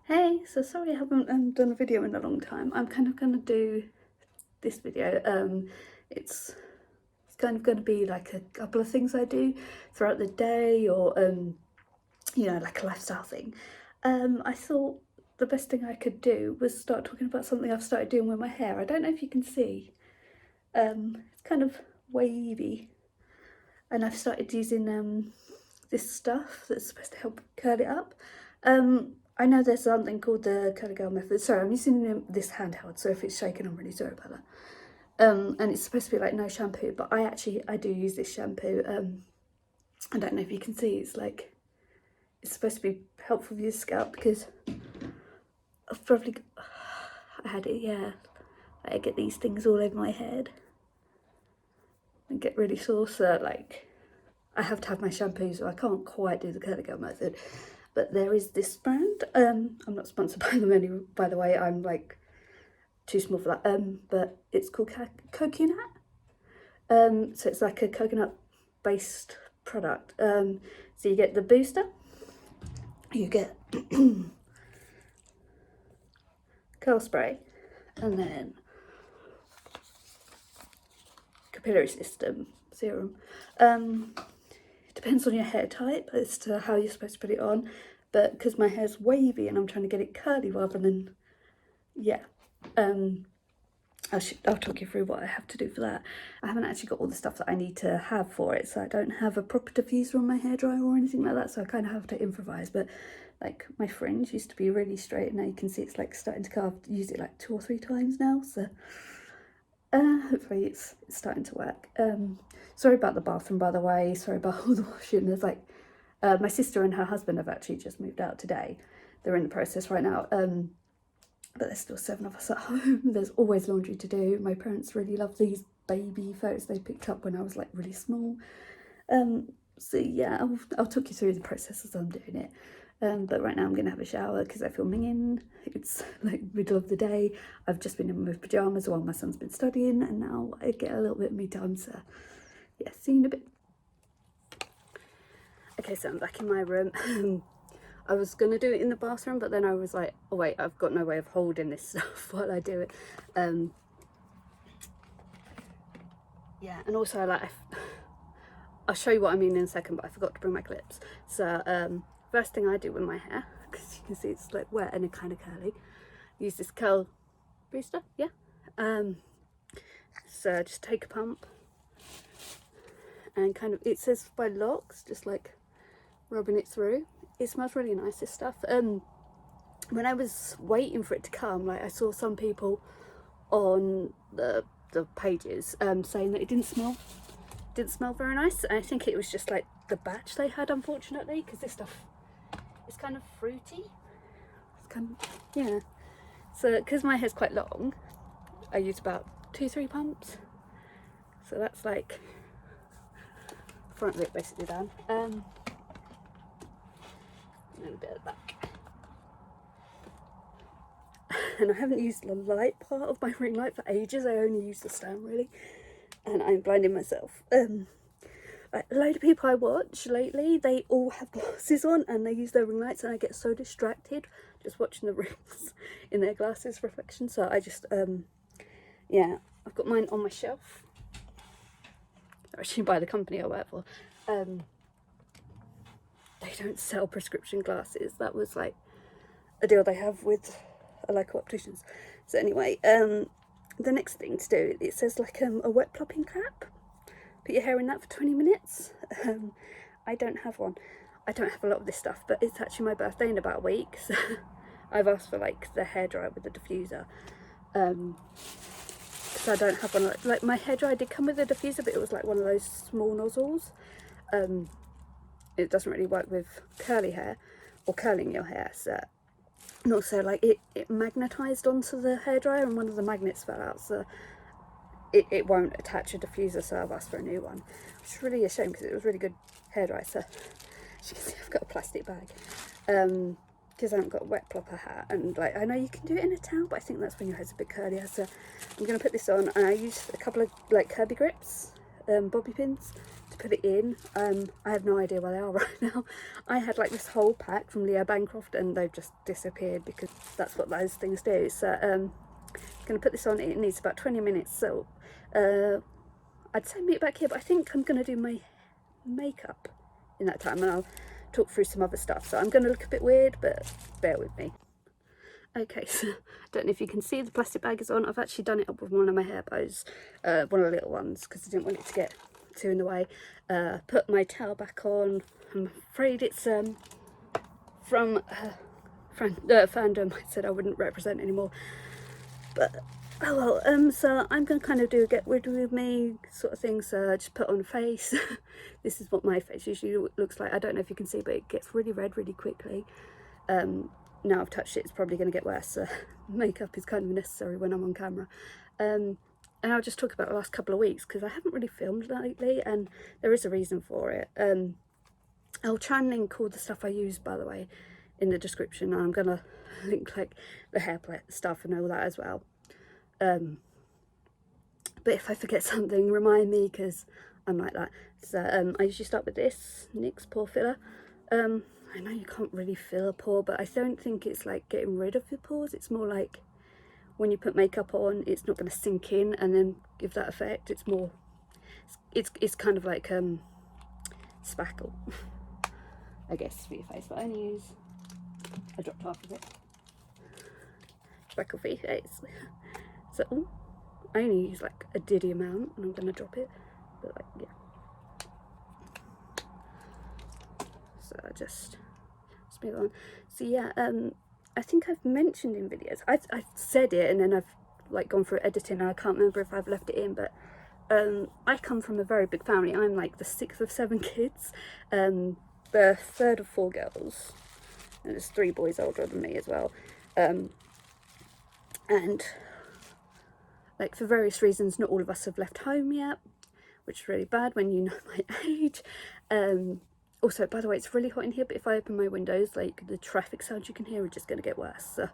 Hey, so sorry I haven't done a video in a long time. I'm kind of going to do this video. It's kind of going to be like a couple of things I do throughout the day, or like a lifestyle thing. I thought the best thing I could do was start talking about something I've started doing with my hair. I don't know if you can see. It's kind of wavy, and I've started using this stuff that's supposed to help curl it up. I know there's something called the Curly Girl method. Sorry, I'm using this handheld, so if it's shaking, I'm really sorry about that. And it's supposed to be like no shampoo, but I do use this shampoo. I don't know if you can see. It's supposed to be helpful for your scalp because I had it. Yeah, I get these things all over my head and get really sore. So I have to have my shampoo, so I can't quite do the Curly Girl method. But there is this brand. I'm not sponsored by them by the way. I'm like too small for that. But it's called Coconut. So it's like a coconut based product. So you get the booster, you get curl spray, and then capillary system serum. Depends on your hair type as to how you're supposed to put it on, but because my hair's wavy and I'm trying to get it curly rather than, I'll talk you through what I have to do for that. I haven't actually got all the stuff that I need to have for it, so I don't have a proper diffuser on my hairdryer or anything like that, so I kind of have to improvise. But like my fringe used to be really straight, and now you can see it's like starting to curve. I've used it like 2 or 3 times now, so hopefully it's starting to work. Sorry about the bathroom, by the way. Sorry about all the washing. There's my sister and her husband have actually just moved out today. They're in the process right now. But there's still 7 of us at home. There's always laundry to do. My parents really love these baby photos they picked up when I was like really small. So yeah, I'll talk you through the process as I'm doing it. But right now I'm going to have a shower because I feel minging. It's like middle of the day. I've just been in my pyjamas while my son's been studying, and now I get a little bit of me time. So yeah, see you in a bit. Okay, so I'm back in my room. I was going to do it in the bathroom, but then I was like, oh wait, I've got no way of holding this stuff while I do it. Yeah, and also I'll show you what I mean in a second, but I forgot to bring my clips. So first thing I do with my hair, because you can see it's like wet and kind of curly, use this curl booster, yeah. So just take a pump and kind of, it says by locks, just like rubbing it through. It smells really nice, this stuff. When I was waiting for it to come, like I saw some people on the pages saying that it didn't smell very nice, and I think it was just like the batch they had, unfortunately, because this stuff is kind of fruity. It's kind of, yeah. So because my hair's quite long, I use about 2-3 pumps. So that's like front bit basically done. And a bit at the back. And I haven't used the light part of my ring light for ages. I only use the stand really, and I'm blinding myself. A load of people I watch lately, they all have glasses on and they use their ring lights, and I get so distracted just watching the rings in their glasses reflection. So I just yeah, I've got mine on my shelf, actually by the company I work for. They don't sell prescription glasses. That was like a deal they have with local opticians. So anyway, the next thing to do, it says like a wet plopping cap. Put your hair in that for 20 minutes. I don't have one. I don't have a lot of this stuff, but it's actually my birthday in about a week, so I've asked for like the hairdryer with the diffuser. So I don't have one. Like my hairdryer did come with a diffuser, but it was like one of those small nozzles. It doesn't really work with curly hair or curling your hair. So, and also like it magnetized onto the hairdryer, and one of the magnets fell out, so it won't attach a diffuser, so I've asked for a new one, which is really a shame because it was really good hairdryer. So as you can see, I've got a plastic bag because I haven't got a wet plopper hat, and like I know you can do it in a towel, but I think that's when your hair's a bit curlier. So I'm going to put this on, and I use a couple of like Kirby grips, bobby pins, to put it in. I have no idea where they are right now. I had like this whole pack from Leo Bancroft and they've just disappeared because that's what those things do. So I'm going to put this on. It needs about 20 minutes, so I'd say meet back here, but I think I'm going to do my makeup in that time and I'll talk through some other stuff. So I'm going to look a bit weird, but bear with me. Okay, so I don't know if you can see the plastic bag is on. I've actually done it up with one of my hair bows, one of the little ones, because I didn't want it to get too in the way. Put my towel back on. I'm afraid it's from fandom. I said I wouldn't represent anymore, but oh well. So I'm going to kind of do a get rid with me sort of thing. So I just put on a face. This is what my face usually looks like. I don't know if you can see, but it gets really red really quickly. Now I've touched it, it's probably going to get worse. Makeup is kind of necessary when I'm on camera. And I'll just talk about the last couple of weeks because I haven't really filmed lately and there is a reason for it. I'll try and link all the stuff I use, by the way, in the description. And I'm going to link like the hair stuff and all that as well. But if I forget something, remind me because I'm like that. So I usually start with this NYX pore filler. I know you can't really feel a pore, but I don't think it's like getting rid of your pores. It's more like when you put makeup on, it's not going to sink in and then give that effect. It's more, it's kind of like spackle, I guess, for your face. But I only use, I dropped half of it, spackle for your face. So I only use like a diddy amount, and I'm going to drop it. But like, yeah. So I just move on. So yeah, I think I've mentioned in videos, I've said it and then I've like gone through editing and I can't remember if I've left it in, but I come from a very big family. I'm like the 6th of 7 kids, the 3rd of 4 girls, and there's 3 boys older than me as well, and like for various reasons not all of us have left home yet, which is really bad when you know my age. Also, by the way, it's really hot in here, but if I open my windows, like the traffic sounds you can hear are just going to get worse. So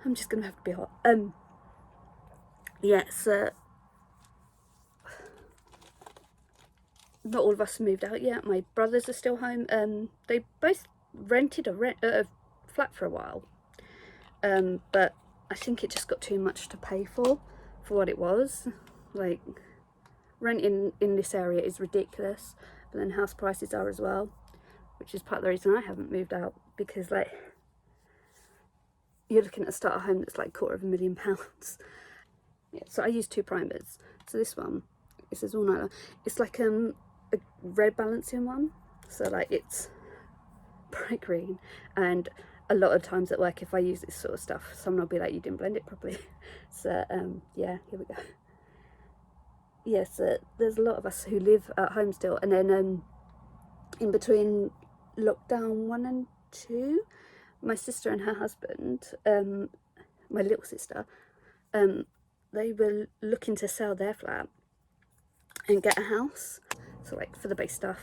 I'm just going to have to be hot. Yeah, so not all of us have moved out yet. My brothers are still home. They both rented a flat for a while, but I think it just got too much to pay for what it was. Like, rent in this area is ridiculous. But then house prices are as well, which is part of the reason I haven't moved out, because like you're looking at a starter home that's like £250,000. Yeah, so I use 2 primers. So this one, it says all night long. It's like a red balancing one, so like it's bright green, and a lot of times at work if I use this sort of stuff, someone will be like, you didn't blend it properly. So yeah, here we go. Yes, there's a lot of us who live at home still, and then in between lockdown 1 and 2, my sister and her husband, my little sister, they were looking to sell their flat and get a house. So like for the base stuff,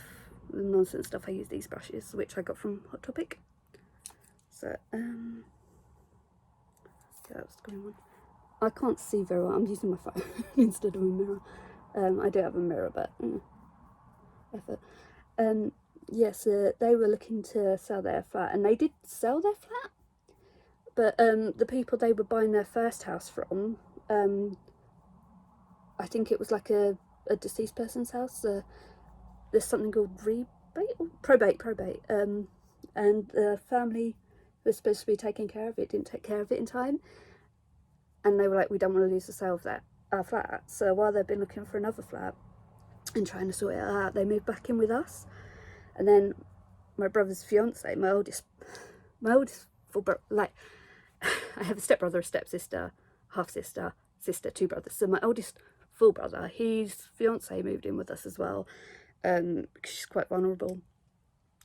the nonsense stuff, I use these brushes, which I got from Hot Topic. So yeah, that's the green one. I can't see very well, I'm using my phone instead of a mirror. I do have a mirror, but effort. Yes, they were looking to sell their flat, and they did sell their flat, but the people they were buying their first house from, I think it was like a deceased person's house. There's something called probate, and the family who was supposed to be taking care of it didn't take care of it in time, and they were like, we don't want to lose the sale of our flat. So while they've been looking for another flat and trying to sort it out, they moved back in with us. And then my brother's fiance, my oldest full brother, like I have a stepbrother, a stepsister, half sister, 2 brothers. So my oldest full brother, his fiance moved in with us as well, because she's quite vulnerable.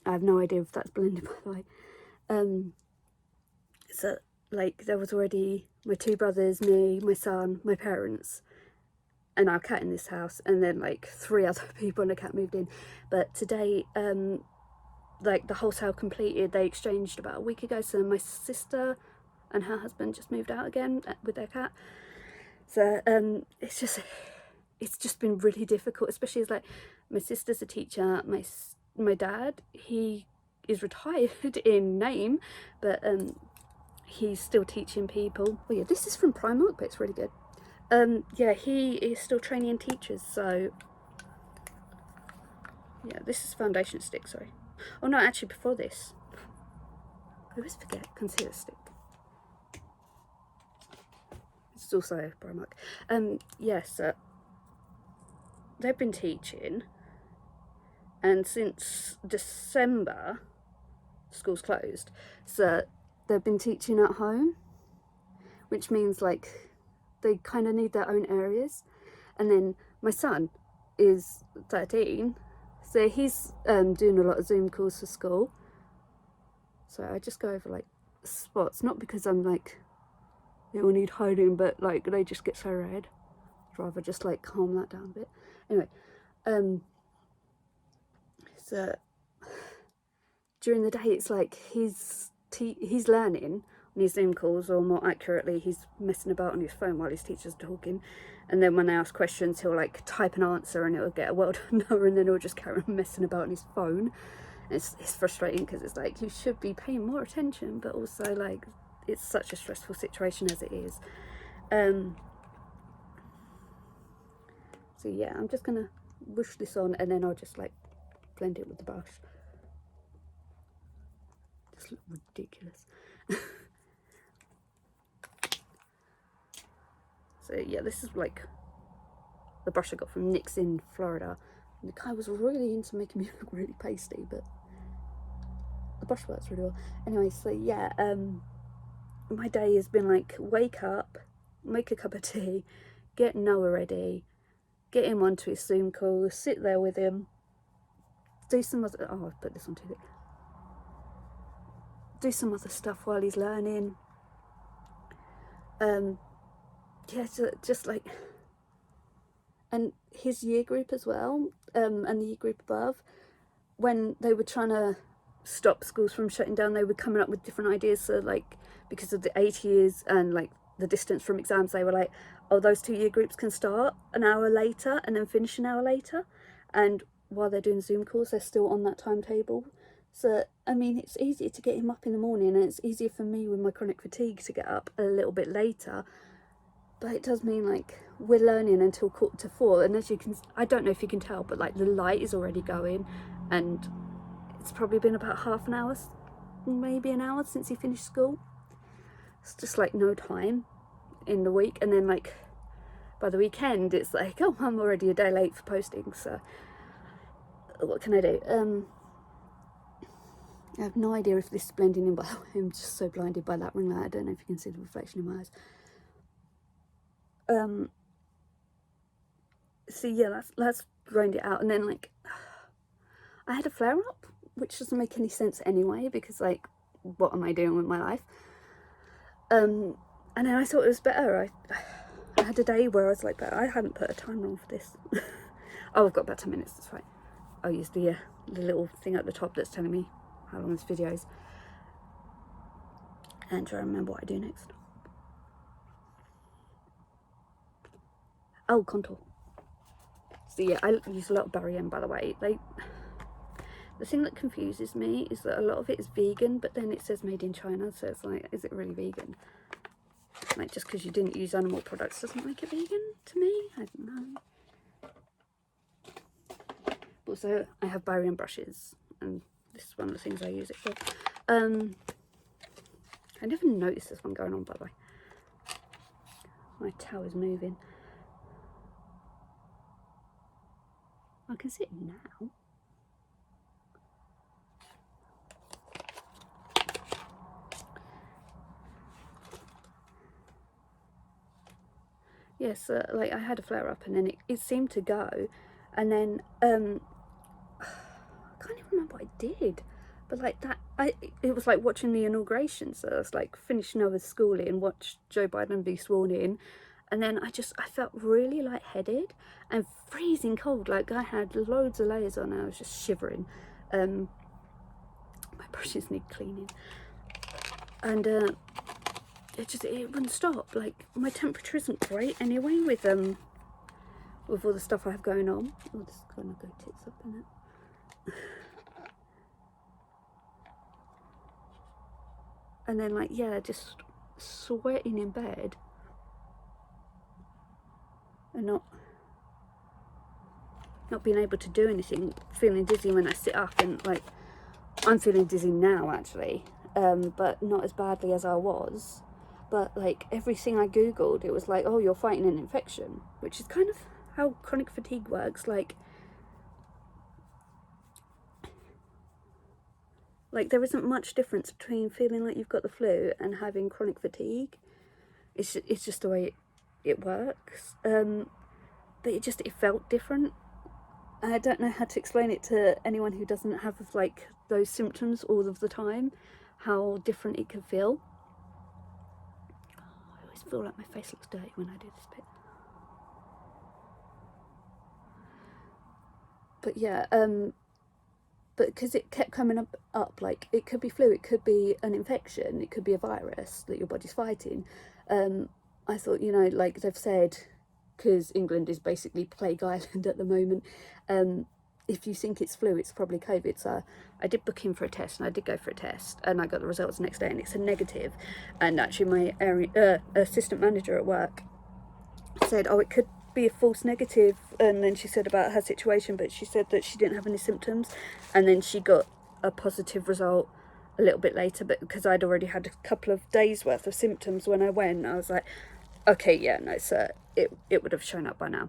I have no idea if that's blended, by the way. So like there was already my 2 brothers, me, my son, my parents, and our cat in this house, and then like 3 other people and a cat moved in. But today, like the whole sale completed, they exchanged about a week ago, so my sister and her husband just moved out again with their cat. So it's it's just been really difficult, especially as like my sister's a teacher, my dad, he is retired in name, but he's still teaching people. Oh yeah, this is from Primark, but it's really good. Yeah, he is still training teachers, so yeah, this is foundation stick, sorry. Oh no, actually before this, I always forget, concealer stick. It's also Primark. Yes, they've been teaching, and since December, school's closed, so they've been teaching at home, which means like they kind of need their own areas. And then my son is 13, so he's doing a lot of Zoom calls for school, so I just go over like spots, not because I'm like it will need hiding, but like they just get so red. I'd rather just like calm that down a bit. Anyway, so during the day it's like he's learning on his Zoom calls, or more accurately, he's messing about on his phone while his teacher's talking. And then when they ask questions, he'll like type an answer and it'll get a well done number, and then he'll just carry on messing about on his phone. And it's frustrating because it's like you should be paying more attention, but also like it's such a stressful situation as it is. So yeah, I'm just gonna whoosh this on, and then I'll just like blend it with the brush. Just look ridiculous. So yeah, this is like the brush I got from NYX in Florida. And the guy was really into making me look really pasty, but the brush works really well. Anyway, so yeah, my day has been like wake up, make a cup of tea, get Noah ready, get him onto his Zoom call, sit there with him, do some other, oh, I've put this on too. Do some other stuff while he's learning. Yeah, just like, and his year group as well, and the year group above, when they were trying to stop schools from shutting down, they were coming up with different ideas. So like, because of the 8 years and like the distance from exams, they were like, oh, those 2 year groups can start an hour later and then finish an hour later, and while they're doing Zoom calls, they're still on that timetable. So I mean, it's easier to get him up in the morning, and it's easier for me with my chronic fatigue to get up a little bit later. But it does mean like we're learning until 4:45, and as you can, I don't know if you can tell, but like the light is already going, and it's probably been about half an hour, maybe an hour since he finished school. It's just like no time in the week, and then like by the weekend it's like, oh, I'm already a day late for posting, so what can I do? I have no idea if this is blending in, by the way. I'm just so blinded by that ring light. I don't know if you can see the reflection in my eyes. So yeah, that's drained it out, and then like I had a flare up, which doesn't make any sense anyway, because like what am I doing with my life? And then I thought it was better. I had a day where I was like, I hadn't put a timer on for this. Oh, I've got about 10 minutes, that's right. I'll use the little thing at the top that's telling me how long this video is, and try to remember what I do next. Oh, contour. So yeah, I use a lot of Barry M, by the way. Like, the thing that confuses me is that a lot of it is vegan, but then it says made in China, so it's like, is it really vegan? Like, just because you didn't use animal products doesn't make it vegan to me. I don't know. Also, I have Barry M brushes, and this is one of the things I use it for. I never noticed this one going on, by the way. My towel is moving. I can see it now. Yes, like I had a flare up, and then it seemed to go, and then I can't even remember what I did, but like that, it was like watching the inauguration. So I was like finishing over schooling and watched Joe Biden be sworn in, and then I felt really lightheaded and freezing cold. Like I had loads of layers on, and I was just shivering. My brushes need cleaning, and it wouldn't stop. Like my temperature isn't great anyway with with all the stuff I have going on. Oh, this is gonna go tits up in it. And then like, yeah, just sweating in bed and not being able to do anything, feeling dizzy when I sit up, and like, I'm feeling dizzy now actually, but not as badly as I was. But like, everything I googled, it was like, oh, you're fighting an infection, which is kind of how chronic fatigue works. Like there isn't much difference between feeling like you've got the flu and having chronic fatigue. It's just the way it works. But it felt different. I don't know how to explain it to anyone who doesn't have like those symptoms all of the time, how different it can feel. I always feel like my face looks dirty when I do this bit. But yeah, but because it kept coming up, like, it could be flu, it could be an infection, it could be a virus that your body's fighting. I thought, you know, like they've said, because England is basically plague island at the moment, if you think it's flu, it's probably COVID. So I did book in for a test, and I did go for a test, and I got the results the next day, and it's a negative. And actually my assistant manager at work said, oh, it could be a false negative, and then she said about her situation, but she said that she didn't have any symptoms, and then she got a positive result a little bit later. But because I'd already had a couple of days worth of symptoms when I went, I was like, okay, yeah, no, so it would have shown up by now.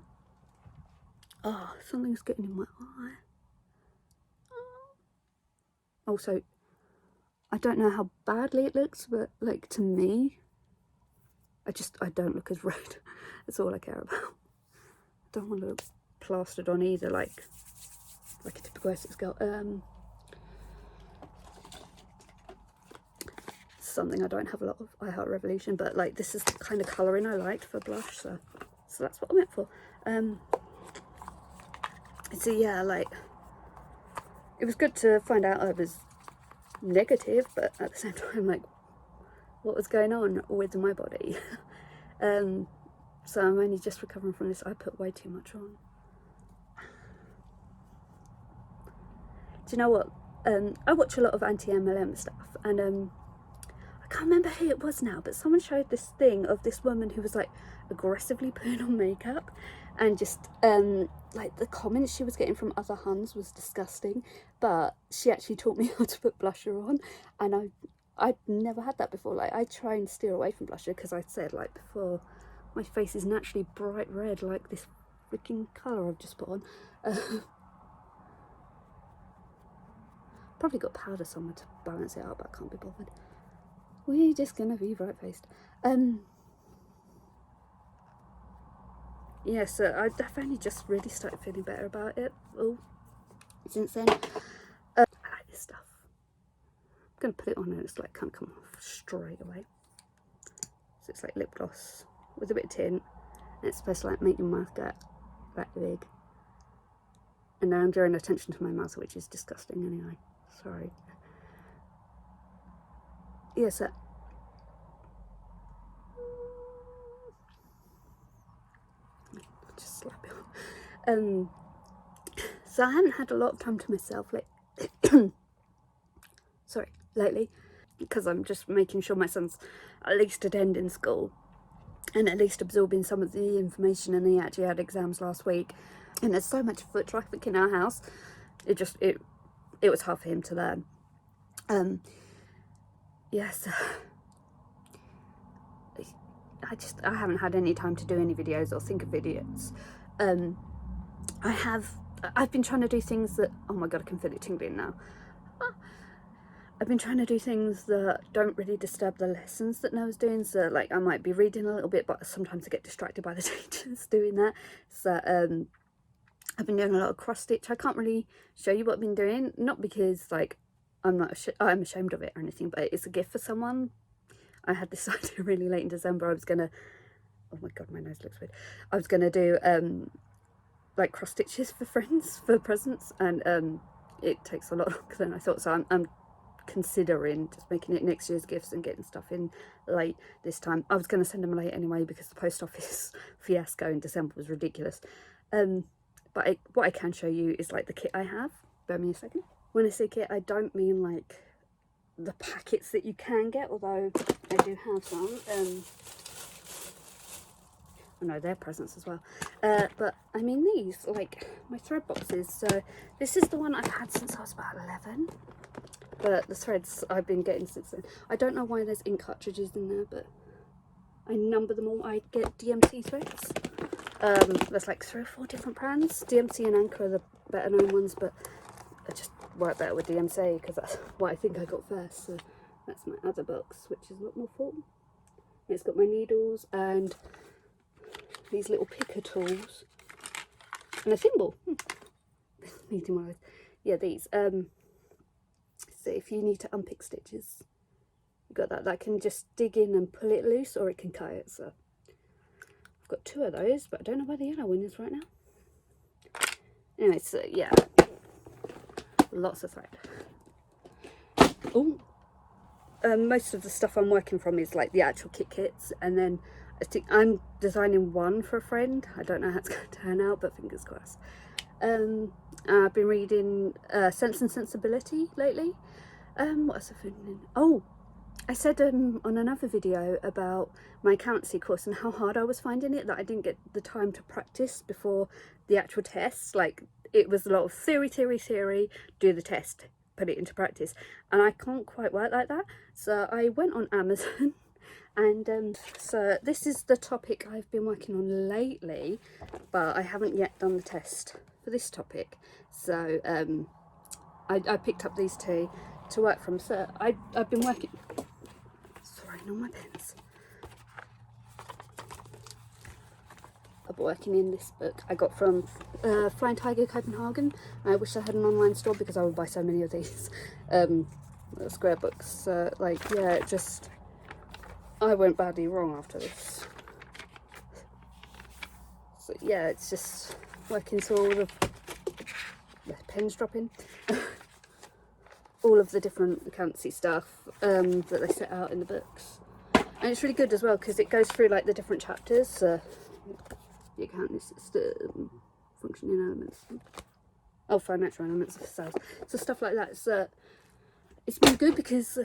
Oh, something's getting in my eye. Also, I don't know how badly it looks, but like, to me, I don't look as red. That's all I care about. I don't want to look plastered on either, like a typical Essex girl. Something I don't have a lot of. I Heart Revolution, but like, this is the kind of colouring I liked for blush, so that's what I went for. So yeah, like, it was good to find out I was negative, but at the same time, like, what was going on with my body? So I'm only just recovering from this. I put way too much on. Do you know what? I watch a lot of anti-MLM stuff, and I can't remember who it was now, but someone showed this thing of this woman who was like aggressively putting on makeup, and just like, the comments she was getting from other Huns was disgusting. But she actually taught me how to put blusher on, and I'd never had that before. Like, I try and steer away from blusher, because I said, like before, my face is naturally bright red, like this freaking colour I've just put on. Probably got powder somewhere to balance it out, but I can't be bothered. We're just gonna be bright-faced. Yeah, so I've only just really started feeling better about it since then. I like this stuff. I'm gonna put it on, and it's like, can't come off straight away. So it's like lip gloss with a bit of tint, and it's supposed to like make your mouth get that big. And now I'm drawing attention to my mouth, which is disgusting anyway. Sorry. Yeah, so just slap it on. So I haven't had a lot of time to myself lately, because I'm just making sure my son's at least attending school and at least absorbing some of the information, and he actually had exams last week, and there's so much foot traffic in our house, it was hard for him to learn. Yes, I haven't had any time to do any videos or think of videos. I've been trying to do things that, oh my god, I can feel it tingling now. I've been trying to do things that don't really disturb the lessons that Noah's doing. So like, I might be reading a little bit, but sometimes I get distracted by the teachers doing that. So I've been doing a lot of cross stitch. I can't really show you what I've been doing, not because like I'm ashamed of it or anything, but it's a gift for someone. I had this idea really late in December. I was gonna, oh my god, my nose looks weird. I was gonna do like cross stitches for friends for presents, and it takes a lot longer than I thought. So I'm considering just making it next year's gifts and getting stuff in late this time. I was going to send them late anyway, because the post office fiasco in December was ridiculous. But what I can show you is like the kit I have. Bear me a second. When I say kit, I don't mean like the packets that you can get, although I do have some. I know they're presents as well. But I mean these, like my thread boxes. So this is the one I've had since I was about 11. But the threads I've been getting since then. I don't know why there's ink cartridges in there, but I number them all. I get DMC threads. There's like 3 or 4 different brands. DMC and Anchor are the better known ones, but I just work better with DMC because that's what I think I got first. So that's my other box, which is a lot more full. It's got my needles and these little picker tools and a thimble. Needing one of those. Yeah, these. So if you need to unpick stitches, you've got that. That can just dig in and pull it loose, or it can cut it. So I've got 2 of those, but I don't know where the yellow one is right now. Anyway, so yeah, lots of thread. Oh, most of the stuff I'm working from is like the actual kits, and then I'm designing one for a friend. I don't know how it's going to turn out, but fingers crossed. I've been reading Sense and Sensibility lately. What else have I been reading? Oh, I said on another video about my accountancy course and how hard I was finding it, that I didn't get the time to practice before the actual test. Like, it was a lot of theory, do the test, put it into practice, and I can't quite work like that. So I went on Amazon and so this is the topic I've been working on lately, but I haven't yet done the test for this topic. So I picked up these 2 to work from. So I've been working, sorry, not my pens. I've been working in this book I got from Flying Tiger Copenhagen. I wish I had an online store because I would buy so many of these square books. Like, yeah, it just, I went badly wrong after this. So yeah, it's just working through all of the pens dropping. All of the different accountancy stuff that they set out in the books. And it's really good as well because it goes through like the different chapters. The accountancy system, functioning elements, financial elements of sales. So stuff like that. So it's been good because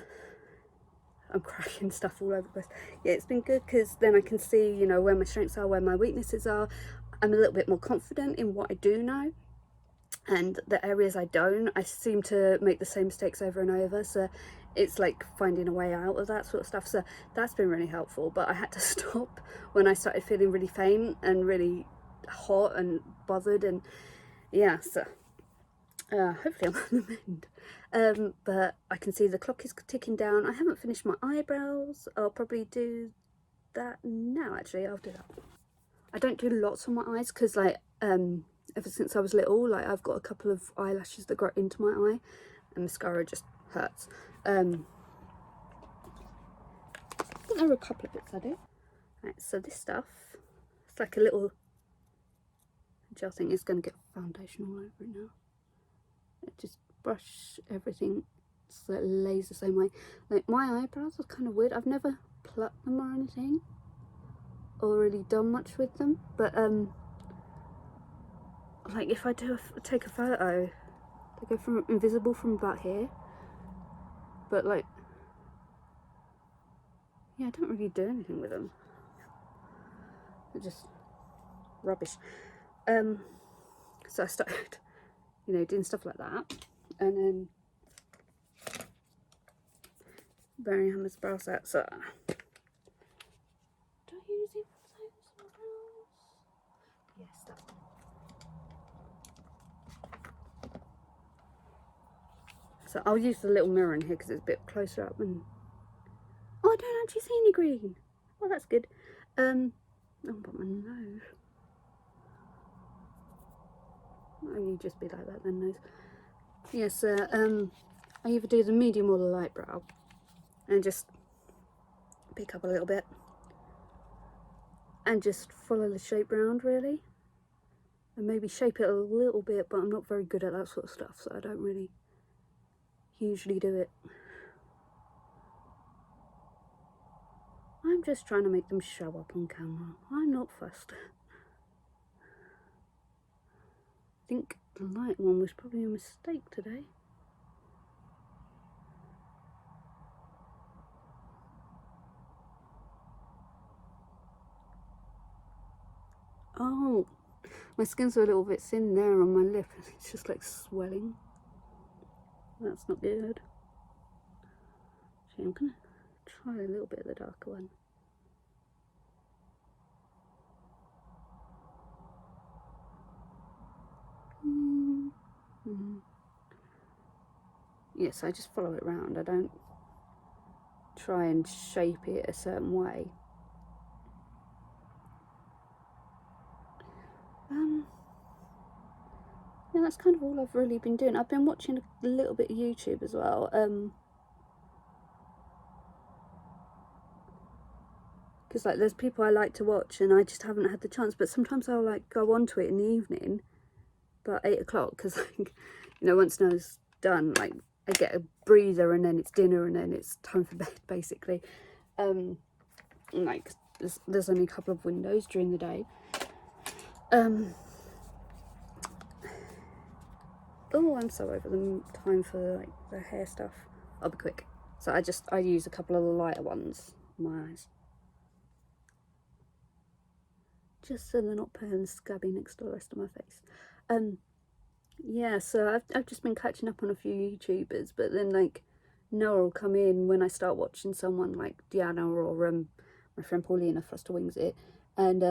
I'm cracking stuff all over the place. Yeah, it's been good because then I can see, you know, where my strengths are, where my weaknesses are. I'm a little bit more confident in what I do know. And the areas I don't, I seem to make the same mistakes over and over. So it's like finding a way out of that sort of stuff. So that's been really helpful. But I had to stop when I started feeling really faint and really hot and bothered. And yeah, so hopefully I'm on the mend. But I can see the clock is ticking down. I haven't finished my eyebrows. I'll probably do that now, actually. I'll do that. I don't do lots on my eyes because, like, ever since I was little, like, I've got a couple of eyelashes that grow into my eye, and mascara just hurts. I think there are a couple of bits I do. Right, so this stuff, it's like a little gel thing. It's going to get foundation all over it now. Just brush everything so it lays the same way. Like, my eyebrows are kind of weird. I've never plucked them or anything, or really done much with them, but like, if I take a photo, they go from invisible from about here, but like, yeah, I don't really do anything with them. They're just rubbish. So I started, you know, doing stuff like that, and then Barry Hammer's brow set. So do I use it for those brows? Yes, that one. So I'll use the little mirror in here because it's a bit closer up, and oh, I don't actually see any green. Well, that's good. Oh, but my nose. Maybe just be like that then, nose. Yes, I either do the medium or the light brow, and just pick up a little bit and just follow the shape round, really, and maybe shape it a little bit, but I'm not very good at that sort of stuff, so I don't really usually do it. I'm just trying to make them show up on camera. I'm not fussed. think the light one was probably a mistake today. Oh, my skin's a little bit thin there on my lip. It's just like swelling. That's not good. So I'm gonna try a little bit of the darker one. Yes, I just follow it round. I don't try and shape it a certain way. Yeah, that's kind of all I've really been doing. I've been watching a little bit of YouTube as well. Because like there's people I like to watch and I just haven't had the chance. But sometimes I'll like go onto it in the evening, about 8 o'clock, because like, you know, once Noah's done, like I get a breather and then it's dinner and then it's time for bed basically. Like there's only a couple of windows during the day. Oh, I'm so over the time for like the hair stuff. I'll be quick. So I use a couple of the lighter ones on my eyes, just so they're not pale and scabby next to the rest of my face. Yeah, so I've just been catching up on a few YouTubers, but then like Noah will come in when I start watching someone like Deanna or my friend Paulina Foster Wings It, and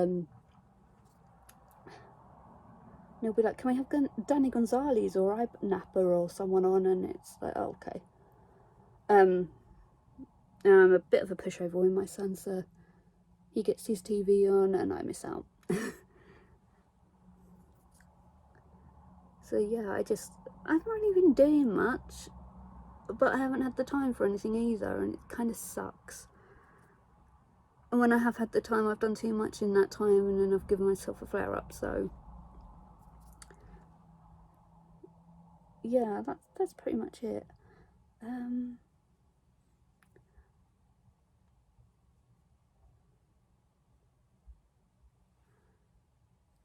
he'll be like, can we have Danny Gonzalez or Ibe Napper or someone on? And it's like, oh, okay. And I'm a bit of a pushover with my son, so he gets his TV on and I miss out. So yeah, I haven't really been doing much, but I haven't had the time for anything either, and it kind of sucks. And when I have had the time, I've done too much in that time, and then I've given myself a flare-up, so yeah, that's pretty much it.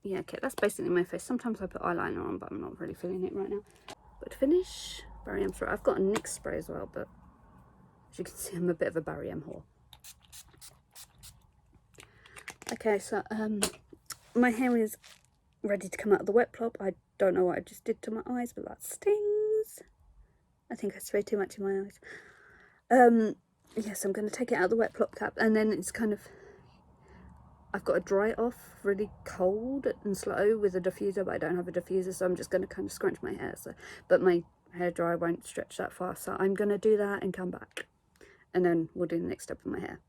Yeah, okay, that's basically my face. Sometimes I put eyeliner on, but I'm not really feeling it right now. But to finish, Barry M spray. I've got a NYX spray as well, but as you can see, I'm a bit of a Barry M whore. Okay, so my hair is ready to come out of the wet plop. I don't know what I just did to my eyes, but that stings. I think I sprayed too much in my eyes. Yes, I'm going to take it out of the wet plop cap, and then it's kind of, I've got to dry it off really cold and slow with a diffuser, but I don't have a diffuser, so I'm just going to kind of scrunch my hair. So, but my hair dryer won't stretch that far, so I'm going to do that and come back, and then we'll do the next step of my hair.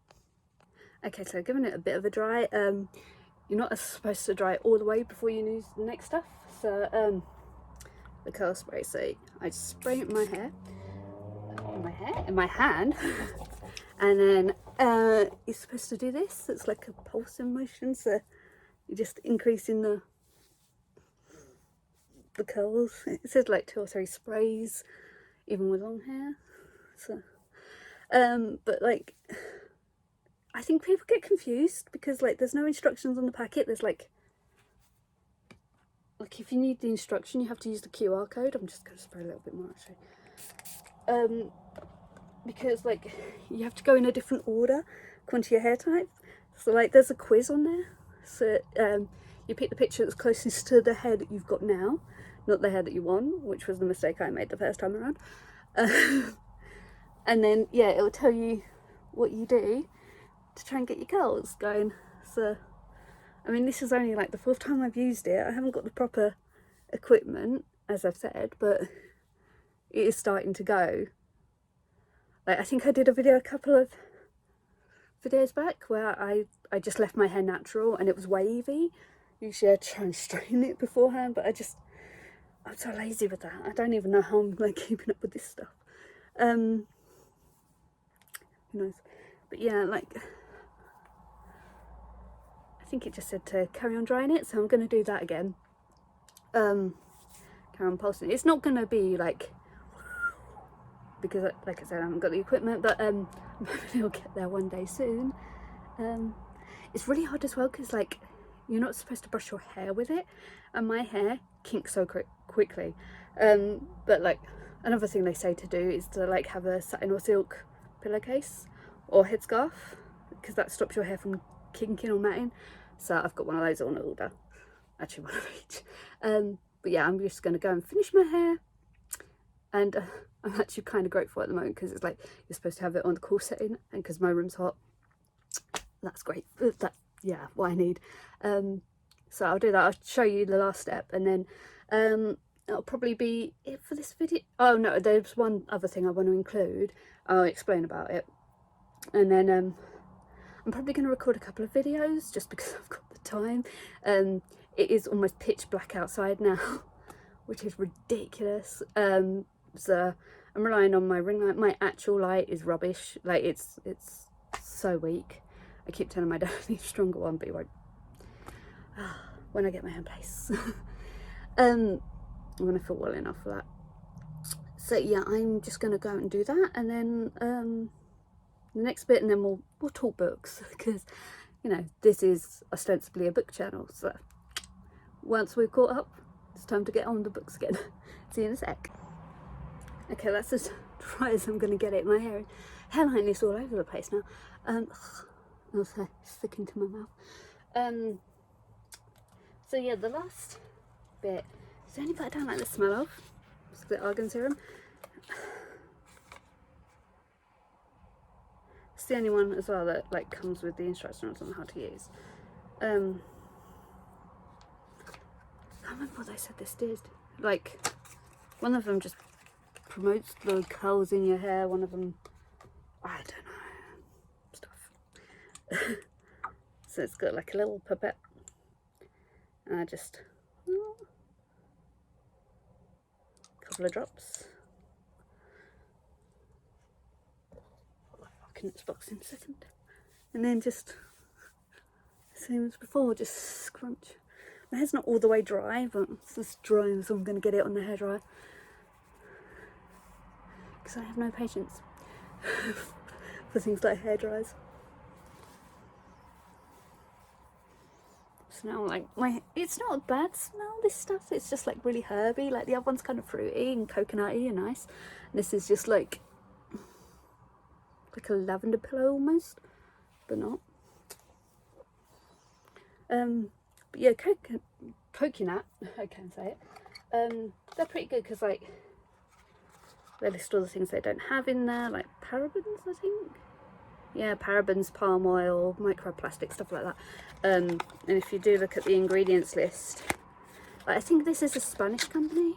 Okay, so giving it a bit of a dry. You're not supposed to dry it all the way before you use the next stuff. So the curl spray. So I spray it in my hair, in my hand, and then you're supposed to do this. It's like a pulsing motion, so you're just increasing the curls. It says like 2 or 3 sprays, even with long hair. So, but like, I think people get confused because like there's no instructions on the packet. There's like if you need the instruction, you have to use the QR code. I'm just going to spray a little bit more actually. Because like you have to go in a different order according to your hair type. So like there's a quiz on there. So you pick the picture that's closest to the hair that you've got now, not the hair that you want, which was the mistake I made the first time around. And then yeah, it'll tell you what you do to try and get your curls going. So I mean, this is only like the 4th time I've used it. I haven't got the proper equipment, as I've said, but it is starting to go. Like, I think I did a video a couple of videos back where I just left my hair natural and it was wavy. Usually I try and straighten it beforehand, but I'm so lazy with that. I don't even know how I'm like keeping up with this stuff. Who knows? But yeah, like, I think it just said to carry on drying it, so I'm going to do that again. Carry on pulsing it. It's not going to be like, because like I said, I haven't got the equipment, but I'm hoping it'll get there one day soon. It's really hard as well because like you're not supposed to brush your hair with it, and my hair kink so quickly. But like another thing they say to do is to like have a satin or silk pillowcase or headscarf, because that stops your hair from kinking or matting. So I've got one of those on order, actually one of each. But yeah, I'm just going to go and finish my hair, and I'm actually kind of grateful at the moment because it's like you're supposed to have it on the cool setting, and because my room's hot, that's great. That's, yeah, what I need. So I'll do that. I'll show you the last step, and then that'll probably be it for this video. Oh no, there's one other thing I want to include. I'll explain about it, and then I'm probably going to record a couple of videos just because I've got the time. It is almost pitch black outside now, which is ridiculous. So I'm relying on my ring light. My actual light is rubbish. Like it's so weak. I keep telling my dad I need a stronger one, but he won't. When I get my own place. I'm gonna feel well enough for that. So yeah, I'm just gonna go and do that, and then the next bit, and then we'll talk books, because you know this is ostensibly a book channel. So once we've caught up, it's time to get on the books again. See you in a sec. Okay, that's as dry as I'm gonna get it. My hairline is all over the place now. Also sticking to my mouth. So yeah, the last bit is the only bit I don't like the smell of. It's the argan serum. It's the only one as well that like comes with the instructions on how to use. I can't remember what they said this did. Like, one of them just promotes the curls in your hair. One of them, I don't know, stuff. So it's got like a little pipette, and I just a couple of drops. I'll its box in a second, and then just same as before, just scrunch. My hair's not all the way dry, but it's as dry as I'm going to get it on the hairdryer, because I have no patience for things like hairdryers. So now, like, it's not a bad smell, this stuff. It's just like really herby. Like the other one's kind of fruity and coconutty and nice. And this is just like a lavender pillow almost, but not. But yeah, coconut, I can say it. They're pretty good because like they list all the things they don't have in there, like parabens, I think. Yeah, parabens, palm oil, microplastic, stuff like that. And if you do look at the ingredients list, like, I think this is a Spanish company,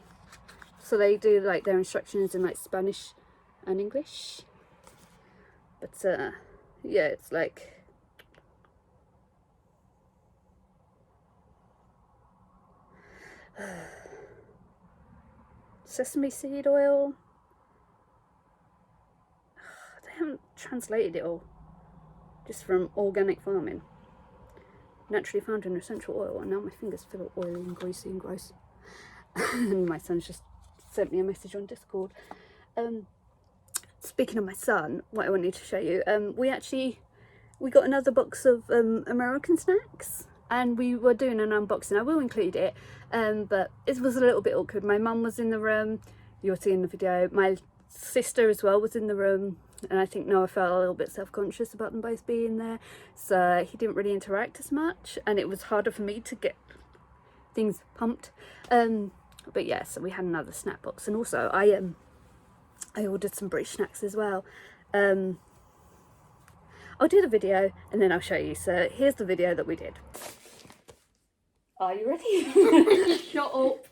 so they do like their instructions in like Spanish and English. But yeah, it's like sesame seed oil. They haven't translated it all. Just from organic farming, naturally found in essential oil, and now my fingers feel oily and greasy and gross. And my son's just sent me a message on Discord. Speaking of my son, what I wanted to show you, we got another box of American snacks, and we were doing an unboxing. I will include it, but it was a little bit awkward. My mum was in the room, you'll see in the video. My sister as well was in the room, and I think Noah felt a little bit self-conscious about them both being there, so he didn't really interact as much, and it was harder for me to get things pumped. But yeah, so we had another snack box, and also I ordered some British snacks as well. I'll do the video and then I'll show you. So here's the video that we did. Are you ready? Shut up.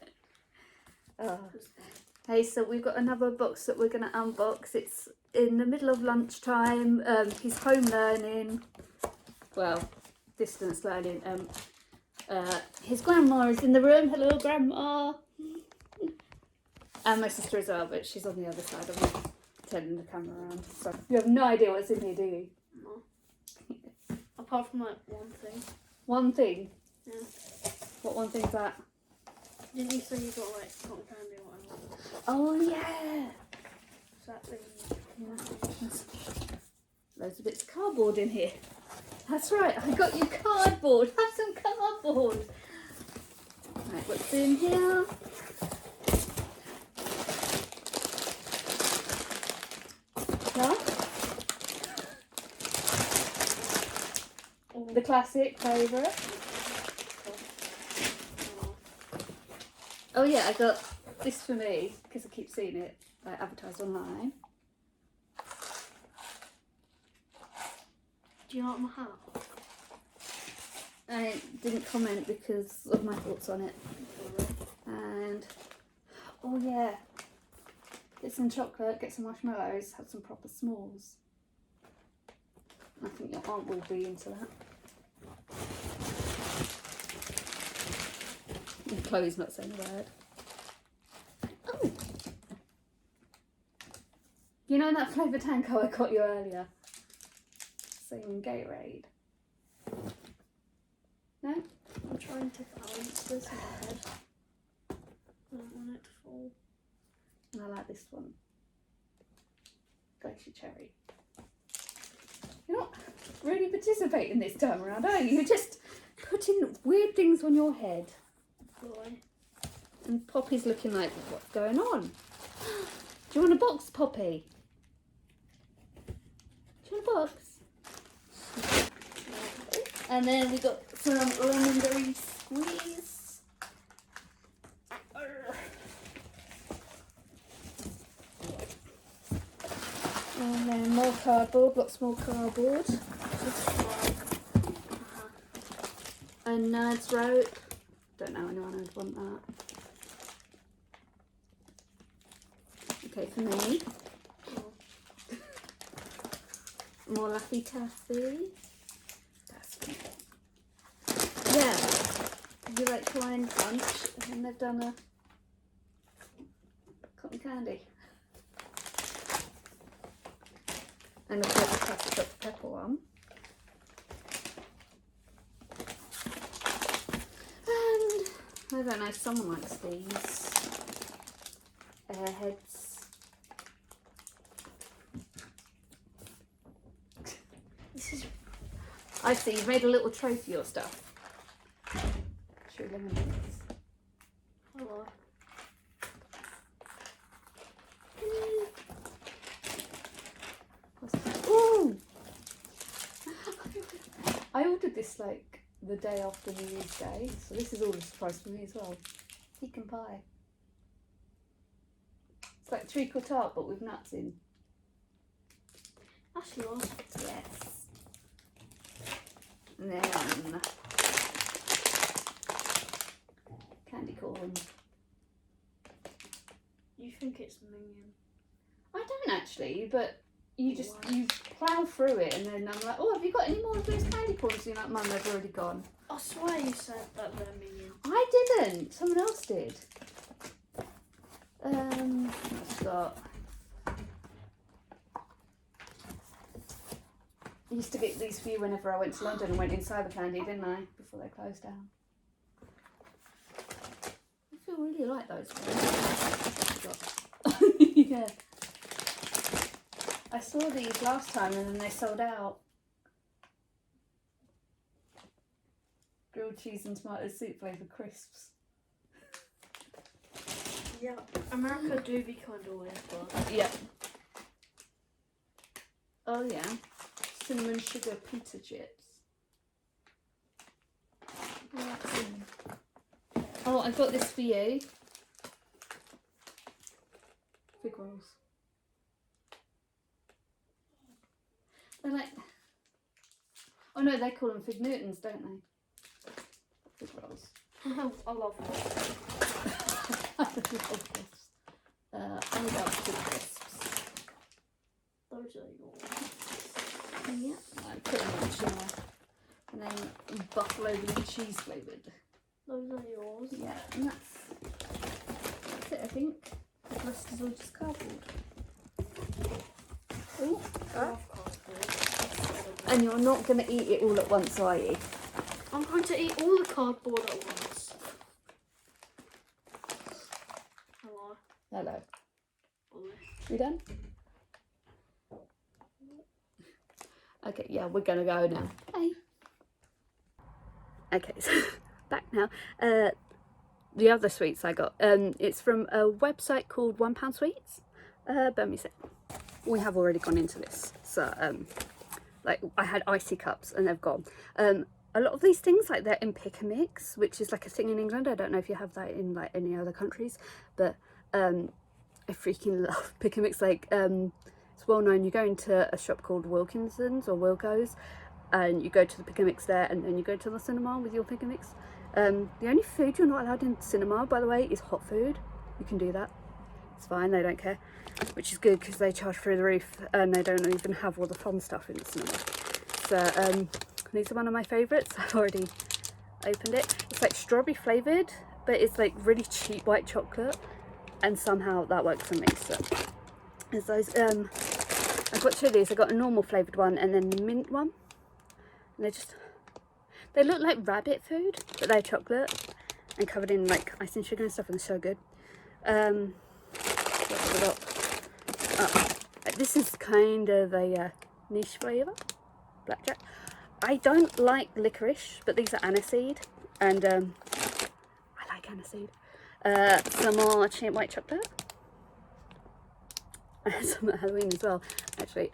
Hey, so we've got another box that we're going to unbox. It's in the middle of lunchtime. He's home learning. Well, distance learning. His grandma is in the room. Hello, Grandma. And my sister as well, but she's on the other side. I'm not turning the camera around. So you have no idea what's in here, do you? No. Apart from like one thing. One thing? Yeah. What one thing's that? Didn't you say you got like cotton candy or whatever? Oh yeah! Is that thing? Loads of bits of cardboard in here. That's right, I got you cardboard. Have some cardboard. Right, what's in here? No? The classic favourite. Oh yeah, I got this for me because I keep seeing it like advertised online. Do you like my hat? I didn't comment because of my thoughts on it. And oh yeah, get some chocolate, get some marshmallows, have some proper s'mores. I think your aunt will be into that. And Chloe's not saying a word. Oh, you know that flavour Tanko I got you earlier? Same Gatorade. No? I'm trying to balance this in my head. I don't want it to fall. And I like this one. Glacier cherry. You're not really participating this time around, are you? You're just putting weird things on your head. Boy. And Poppy's looking like, what's going on? Do you want a box, Poppy? Do you want a box? And then we got some lemon berry squeeze. And then more cardboard, lots more cardboard. And Nerd's rope. Don't know anyone who'd want that. Okay, for me. More Laffy Taffy. That's for me. Yeah. You like Hawaiian Punch, and they've done a cotton candy. And of course the classic Dr. Pepper one. And I don't know if someone likes these. Airheads. This is I see, you've made a little tray for your stuff. Sure, lemon bits. hello. Ooh! I ordered this like the day after New Year's Day, so this is all a surprise for me as well. Pecan pie. It's like treacle tart but with nuts in. That's yours. Yes. And then candy corn. You think it's minging? I don't actually, but you just Why? you plough through it and then I'm like, oh, have you got any more of those candy corns? And you're like, Mum, they've already gone. I swear you said that they're minging. I didn't. Someone else did. What's got? I used to get these for you whenever I went to London and went in Cyber Candy, didn't I? Before they closed down. I feel really like those ones. Yeah. I saw these last time and then they sold out. Grilled cheese and tomato soup flavour crisps. Yeah, America do be kind of weird, but Yep. Oh yeah. Cinnamon sugar pita chips. Oh, I got this for you. Fig rolls. They're like, oh no, they call them fig Newtons, don't they? Fig rolls. I love them. I love this. I love fig crisps. Those are yours. Yeah, I pretty much, yeah. And then buffalo blue cheese flavoured. Those are yours. Yeah, and that's it, I think. The rest is all just cardboard. Ooh. I love cardboard. And you're not going to eat it all at once, are you? I'm going to eat all the cardboard at once. Hello. Hello. Ollie. We done? Okay, yeah, we're going to go now. Bye. Okay, so back now. the other sweets I got, it's from a website called £1 Sweets. Bear me a sec. We have already gone into this, so like I had icy cups and they've gone. A lot of these things, like they're in Pick and Mix, which is like a thing in England. I don't know if you have that in like any other countries, but I freaking love Pick and Mix. Like it's well known. You go into a shop called Wilkinson's or Wilco's, and you go to the Pick and Mix there, and then you go to the cinema with your Pick and Mix. The only food you're not allowed in cinema, by the way, is hot food. You can do that. It's fine, they don't care, which is good because they charge through the roof and they don't even have all the fun stuff in the cinema. So these are one of my favourites. I've already opened it. It's like strawberry flavoured, but it's like really cheap white chocolate, and somehow that works for me. So there's those. I've got two of these. I got a normal flavoured one and then the mint one. And they look like rabbit food, but they're chocolate and covered in like icing sugar and stuff, and they're so good. What have I got? This is kind of a niche flavour, blackjack. I don't like licorice, but these are aniseed, and I like aniseed. Some more cheap white chocolate, and some at Halloween as well, actually.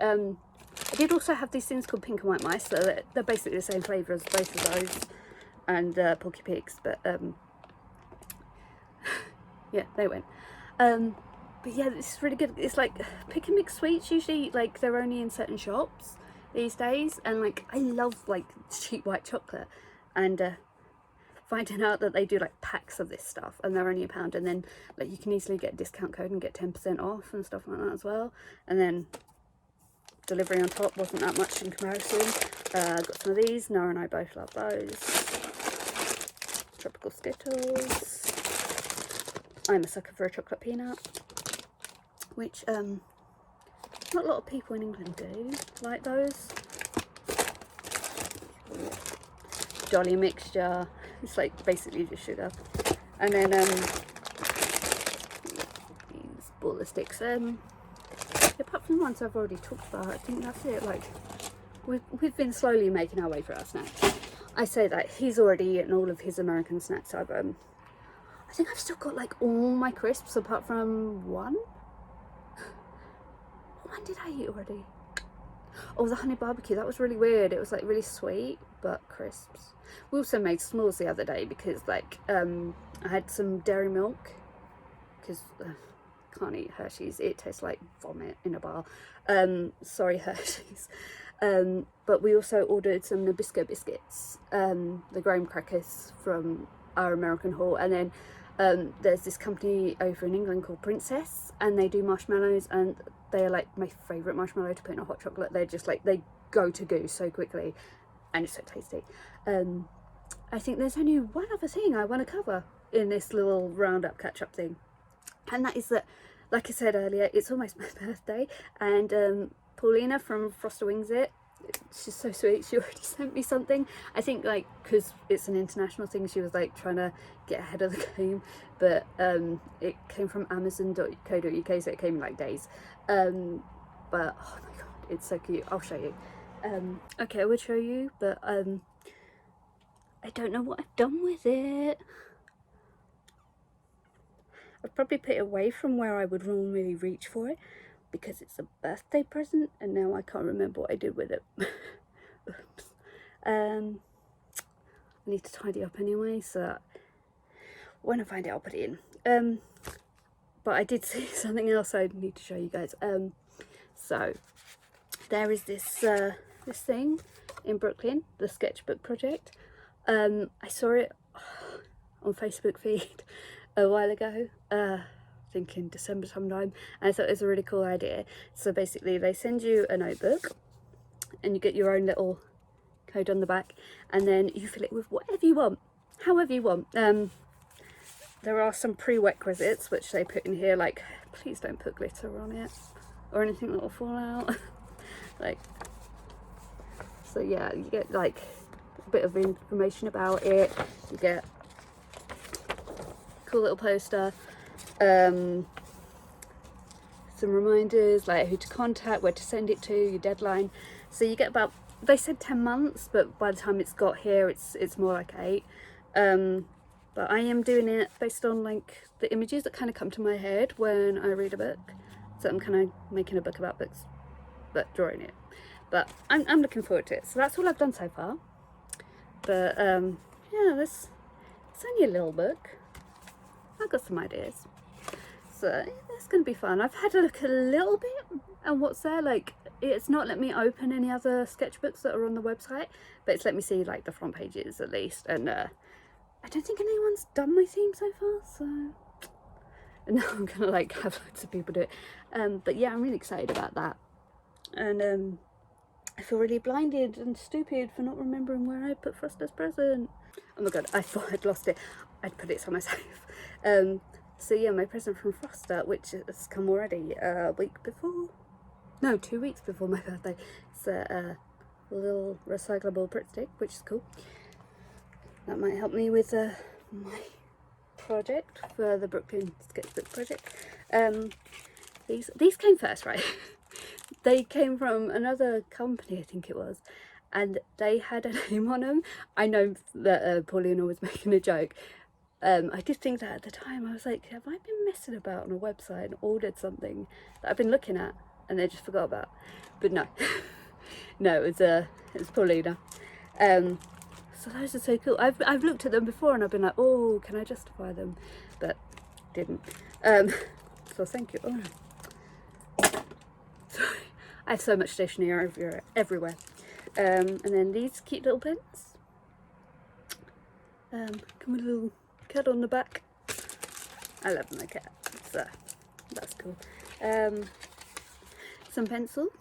I did also have these things called pink and white mice, so they're basically the same flavour as both of those, and Porky Pigs, but yeah, they went. But yeah, this is really good. It's like Pick and Mix sweets, usually like they're only in certain shops these days, and like I love like cheap white chocolate, and finding out that they do like packs of this stuff and they're only £1, and then like you can easily get a discount code and get 10% off and stuff like that as well, and then delivery on top wasn't that much in comparison. Got some of these. Noah and I both love those. Tropical Skittles. I'm a sucker for a chocolate peanut, which not a lot of people in England do like those. Jolly mixture. It's like basically just sugar. And then these baller sticks. Apart from the ones I've already talked about, I think that's it. Like we've been slowly making our way through our snacks. I say that he's already eaten all of his American snacks. I think I've still got like all my crisps apart from one. When did I eat already? Oh, the honey barbecue. That was really weird. It was like really sweet, but crisps. We also made s'mores the other day because like I had some dairy milk because can't eat Hershey's. It tastes like vomit in a bar. Sorry, Hershey's. But we also ordered some Nabisco biscuits, the graham crackers from our American haul, and then there's this company over in England called Princess, and they do marshmallows, and they are like my favourite marshmallow to put in a hot chocolate. They're just like, they go to goo so quickly, and it's so tasty. I think there's only one other thing I want to cover in this little roundup catch-up thing, and that is that, like I said earlier, it's almost my birthday, and Paulina from Froster Wings It, she's so sweet, she already sent me something. I think like because it's an international thing, she was like trying to get ahead of the game, but it came from amazon.co.uk, so it came in like days. But oh my god, it's so cute. I'll show you. Okay, I would show you, but I don't know what I've done with it. I've probably put it away from where I would normally reach for it because it's a birthday present, and now I can't remember what I did with it. Oops. I need to tidy up anyway, so when I find it I'll put it in. But I did see something else I need to show you guys. So there is this this thing in Brooklyn, the Sketchbook Project. I saw it on Facebook feed a while ago, I think in December sometime, and I thought it was a really cool idea. So basically they send you a notebook and you get your own little code on the back, and then you fill it with whatever you want, however you want. There are some prerequisites which they put in here, like please don't put glitter on it or anything that will fall out. Like, so yeah, you get like a bit of information about it, you get a cool little poster, some reminders like who to contact, where to send it to, your deadline. So you get about, they said 10 months, but by the time it's got here it's more like 8. but I am doing it based on like the images that kind of come to my head when I read a book. So I'm kind of making a book about books, but drawing it. But I'm looking forward to it. So that's all I've done so far. But yeah, it's only a little book. I've got some ideas. So it's going to be fun. I've had a look a little bit and what's there. Like, it's not let me open any other sketchbooks that are on the website, but it's let me see like the front pages at least. And I don't think anyone's done my theme so far, so now I'm gonna like have loads of people do it. But yeah, I'm really excited about that. And I feel really blinded and stupid for not remembering where I put Froster's present. Oh my god, I thought I'd lost it. I'd put it somewhere safe. So yeah, my present from Froster, which has come already a week before, no, 2 weeks before my birthday. It's a little recyclable Pritt stick, which is cool. That might help me with my project for the Brooklyn sketchbook project. These came first, right? They came from another company, I think it was, and they had a name on them. I know that Paulina was making a joke. I did think that at the time. I was like, have I been messing about on a website and ordered something that I've been looking at and they just forgot about? But no, no, it was Paulina. So those are so cool. I've looked at them before and I've been like, oh, can I justify them? But didn't. So thank you. Oh. Sorry. I have so much stationery everywhere. And then these cute little pens. Come with a little cat on the back. I love my cat, so that's cool. Some pencils.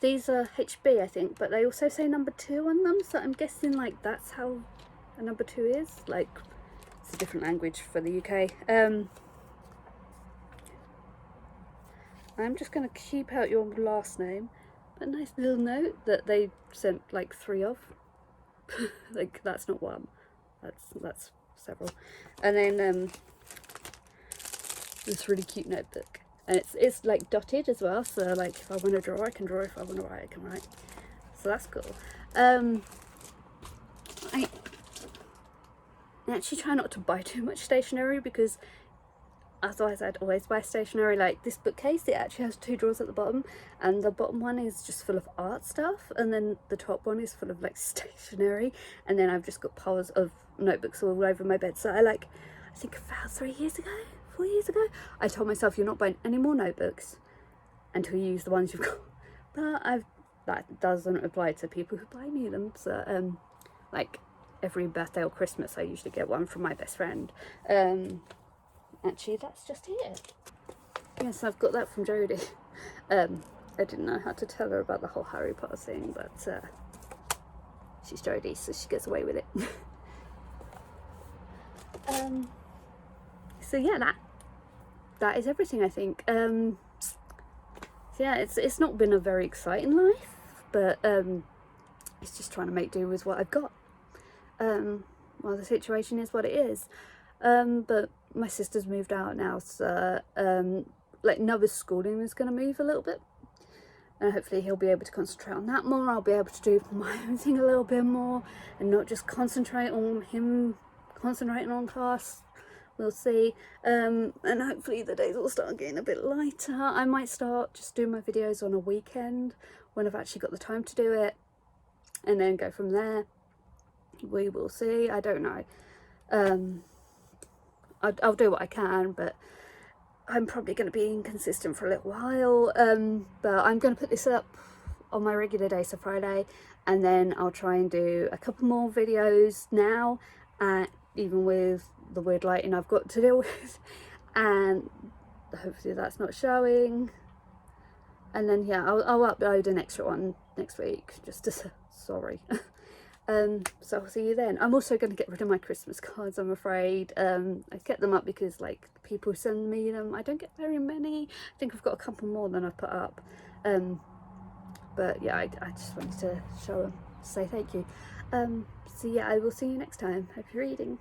These are HB, I think, but they also say number 2 on them, so I'm guessing like that's how a number 2 is. Like, it's a different language for the UK. I'm just going to keep out your last name, but nice little note that they sent like 3 of. Like, that's not one, that's several. And then this really cute notebook, and it's like dotted as well, so like if I want to draw I can draw, if I want to write I can write, so that's cool. I actually try not to buy too much stationery because otherwise I'd always buy stationery. Like this bookcase, it actually has 2 drawers at the bottom, and the bottom one is just full of art stuff, and then the top one is full of like stationery, and then I've just got piles of notebooks all over my bed. So I think about 4 years ago I told myself, you're not buying any more notebooks until you use the ones you've got. But that doesn't apply to people who buy me them. So like every birthday or Christmas I usually get one from my best friend. Actually, that's just here. Yes, I've got that from Jodie. I didn't know how to tell her about the whole Harry Potter thing, but she's Jodie, so she gets away with it. So yeah, that is everything, I think. So yeah, it's not been a very exciting life, but it's just trying to make do with what I've got. Well, the situation is what it is. But my sister's moved out now, so like Noah's schooling is going to move a little bit, and hopefully he'll be able to concentrate on that more. I'll be able to do my own thing a little bit more and not just concentrate on him concentrating on class. We'll see. And hopefully the days will start getting a bit lighter. I might start just doing my videos on a weekend when I've actually got the time to do it, and then go from there. We will see. I don't know. I'll do what I can, but I'm probably going to be inconsistent for a little while. But I'm going to put this up on my regular day, so Friday, and then I'll try and do a couple more videos now, even with the weird lighting I've got to deal with, and hopefully that's not showing. And then yeah, I'll upload an extra one next week, just to sorry. So I'll see you then. I'm also going to get rid of my Christmas cards, I'm afraid. I get them up because like people send me them. I don't get very many. I think I've got a couple more than I've put up. But yeah, I just wanted to show them, say thank you. So yeah, I will see you next time. Hope you're reading.